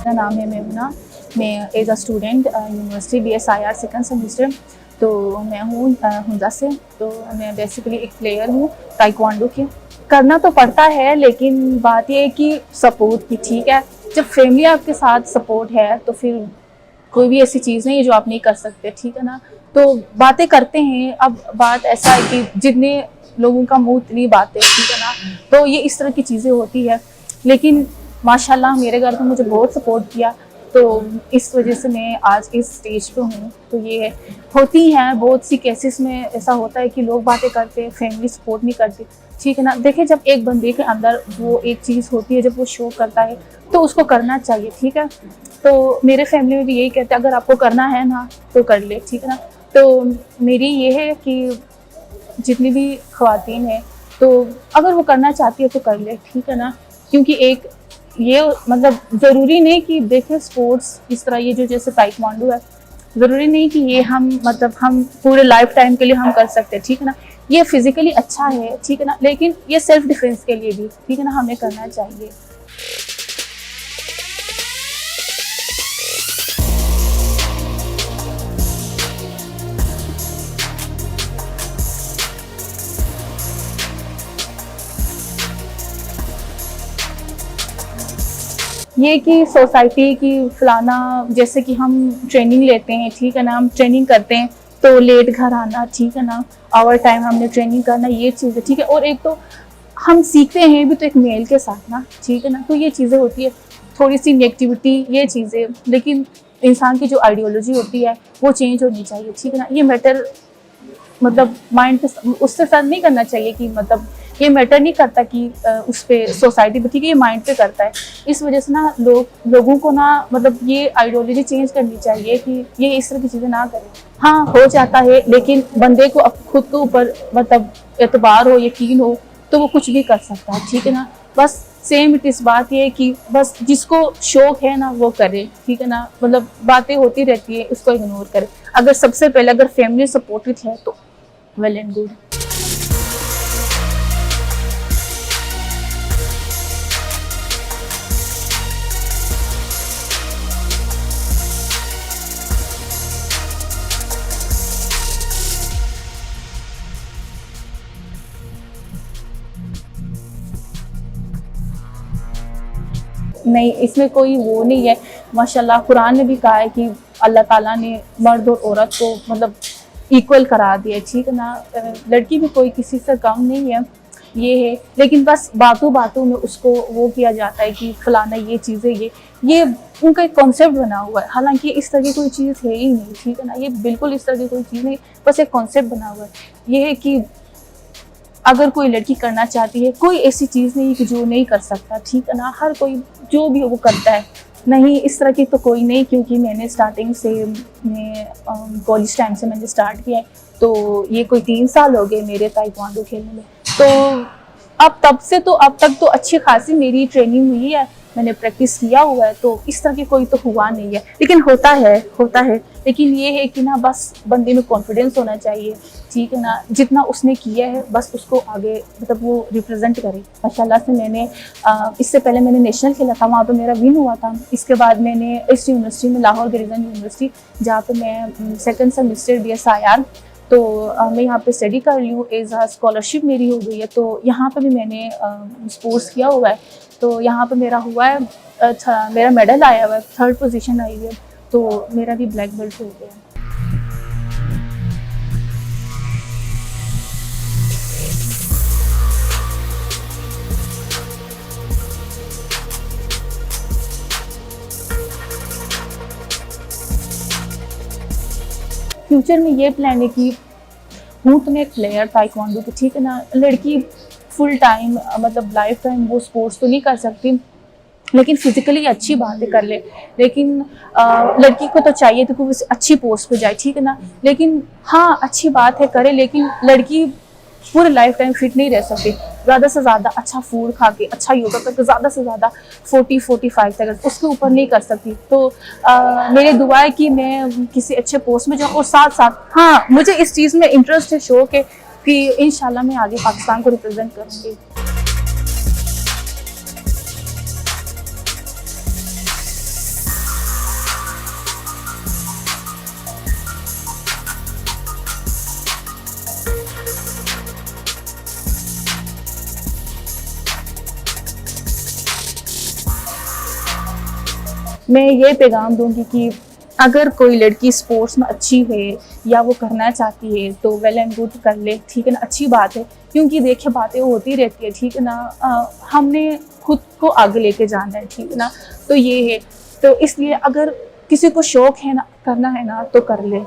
मेरा नाम है मेमुना। मैं as a student university BSIR second semester. तो मैं हूँ हुंजा से। तो मैं बेसिकली एक प्लेयर हूँ ताइक्वांडो की। करना तो पड़ता है, लेकिन बात ये है कि सपोर्ट की, ठीक है। जब फैमिली आपके साथ सपोर्ट है तो फिर कोई भी ऐसी चीज़ नहीं है जो आप नहीं कर सकते, ठीक है ना। तो बातें करते हैं। अब बात ऐसा है कि जितने लोगों का मुंह उतनी बातें, ठीक है ना। तो ये इस तरह की चीज़ें होती है, लेकिन माशाल्लाह मेरे घर तो मुझे बहुत सपोर्ट किया, तो इस वजह से मैं आज इस स्टेज पे हूँ। तो ये होती हैं बहुत सी केसेस में ऐसा होता है कि लोग बातें करते हैं, फैमिली सपोर्ट नहीं करती, ठीक है ना। देखिए, जब एक बंदे के अंदर वो एक चीज़ होती है, जब वो शो करता है तो उसको करना चाहिए, ठीक है। तो मेरे फैमिली में भी यही कहते हैं, अगर आपको करना है ना तो कर ले, ठीक है ना। तो मेरी ये है कि जितनी भी ख़वातीन हैं, तो अगर वो करना चाहती है तो कर ले, ठीक है ना। क्योंकि एक ये मतलब ज़रूरी नहीं कि देखें स्पोर्ट्स इस तरह, ये जो जैसे ताइक्वांडो है, ज़रूरी नहीं कि ये हम मतलब हम पूरे लाइफ टाइम के लिए हम कर सकते हैं, ठीक है ना। ये फिज़िकली अच्छा है, ठीक है ना, लेकिन ये सेल्फ डिफेंस के लिए भी, ठीक है ना, हमें करना चाहिए। ये कि सोसाइटी की फलाना, जैसे कि हम ट्रेनिंग लेते हैं, ठीक है ना, हम ट्रेनिंग करते हैं तो लेट घर आना, ठीक है ना, आवर टाइम हमने ट्रेनिंग करना, ये चीज़ें, ठीक है। और एक तो हम सीखते हैं भी तो एक मेल के साथ ना, ठीक है ना। तो ये चीज़ें होती है, थोड़ी सी नेगेटिविटी, ये चीज़ें, लेकिन इंसान की जो आइडियोलॉजी होती है वो चेंज होनी चाहिए, ठीक है ना। ये मैटर मतलब माइंड पे उससे साथ नहीं करना चाहिए कि मतलब ये मैटर नहीं करता कि उस पर सोसाइटी पे, ठीक है, ये माइंड पे करता है। इस वजह से ना लोगों को ना मतलब ये आइडियोलॉजी चेंज करनी चाहिए कि ये इस तरह की चीज़ें ना करें। हाँ, हो जाता है, लेकिन बंदे को खुद के ऊपर मतलब एतबार हो, यकीन हो, तो वो कुछ भी कर सकता है, ठीक है ना। बस सेम इट इस बात ये है कि बस जिसको शौक है ना वो करे, ठीक है ना। मतलब बातें होती रहती है, उसको इग्नोर करे। अगर सबसे पहले अगर फैमिली सपोर्टिव है तो वेल एंड गुड। नहीं, इसमें कोई वो नहीं है। माशाल्लाह कुरान ने भी कहा है कि अल्लाह ताला ने मर्द और औरत को मतलब इक्वल करा दिया है, ठीक है ना। लड़की भी कोई किसी से कम नहीं है, ये है। लेकिन बस बातों बातों में उसको वो किया जाता है कि फलाना ये चीज़ें, ये उनका एक कॉन्सेप्ट बना हुआ है। हालांकि इस तरह की कोई चीज़ है ही नहीं, ठीक है ना। ये बिल्कुल इस तरह की कोई चीज़ नहीं, बस एक कॉन्सेप्ट बना हुआ है। ये है कि अगर कोई लड़की करना चाहती है, कोई ऐसी चीज़ नहीं कि जो नहीं कर सकता, ठीक है ना। हर कोई जो भी वो करता है। नहीं, इस तरह की तो कोई नहीं, क्योंकि मैंने स्टार्टिंग से मैं कॉलेज टाइम से मैंने स्टार्ट किया है, तो ये कोई 3 साल हो गए मेरे ताइक्वांडो खेलने में। तो अब तब से तो अब तक तो अच्छी खासी मेरी ट्रेनिंग हुई है, मैंने प्रैक्टिस किया हुआ है, तो इस तरह की कोई तो हुआ नहीं है। लेकिन होता है, लेकिन ये है कि ना बस बंदे में कॉन्फिडेंस होना चाहिए, ठीक है ना। जितना उसने किया है बस उसको आगे मतलब वो रिप्रेजेंट करे। माशाल्लाह से मैंने इससे पहले मैंने नेशनल खेला था, वहाँ पे मेरा विन हुआ था। इसके बाद मैंने इस यूनिवर्सिटी में, लाहौर गिरिजन यूनिवर्सिटी, जहाँ पे मैं सेकंड सेमेस्टर BSIR, तो मैं यहाँ पे स्टडी कर रही हूँ, एज अ स्कॉलरशिप मेरी हो गई है। तो यहाँ पे भी मैंने स्पोर्ट्स किया हुआ है, तो यहाँ पे मेरा हुआ है मेरा मेडल आया हुआ है, 3rd पोजीशन आई हुई है, तो मेरा भी ब्लैक बेल्ट हो गया है। फ्यूचर में ये प्लान है कि हूँ तो मैं एक प्लेयर ताइक्वांडो की, ठीक है ना। लड़की फुल टाइम मतलब लाइफ टाइम वो स्पोर्ट्स तो नहीं कर सकती, लेकिन फिजिकली अच्छी बातें कर ले। लेकिन लड़की को तो चाहिए तो वो अच्छी पोस्ट पे जाए, ठीक है ना। लेकिन हाँ, अच्छी बात है करे, लेकिन लड़की पूरे लाइफ टाइम फिट नहीं रह सकती। ज़्यादा से ज़्यादा अच्छा फूड खा के, अच्छा योगा करके ज़्यादा से ज़्यादा 40-45 तक, उसके ऊपर नहीं कर सकती। तो मेरी दुआ है कि मैं किसी अच्छे पोस्ट में जाऊँ, और साथ साथ हाँ, मुझे इस चीज़ में इंटरेस्ट है, शौक है कि इंशाल्लाह मैं आगे पाकिस्तान को रिप्रेजेंट करूँगी। मैं ये पैगाम दूंगी कि अगर कोई लड़की स्पोर्ट्स में अच्छी है या वो करना चाहती है तो वेल एंड गुड कर ले, ठीक है ना, अच्छी बात है, क्योंकि देखिए बातें होती रहती है, ठीक है ना। हमने खुद को आगे लेके जाना है, ठीक है ना, तो ये है। तो इसलिए अगर किसी को शौक है ना, करना है ना, तो कर ले।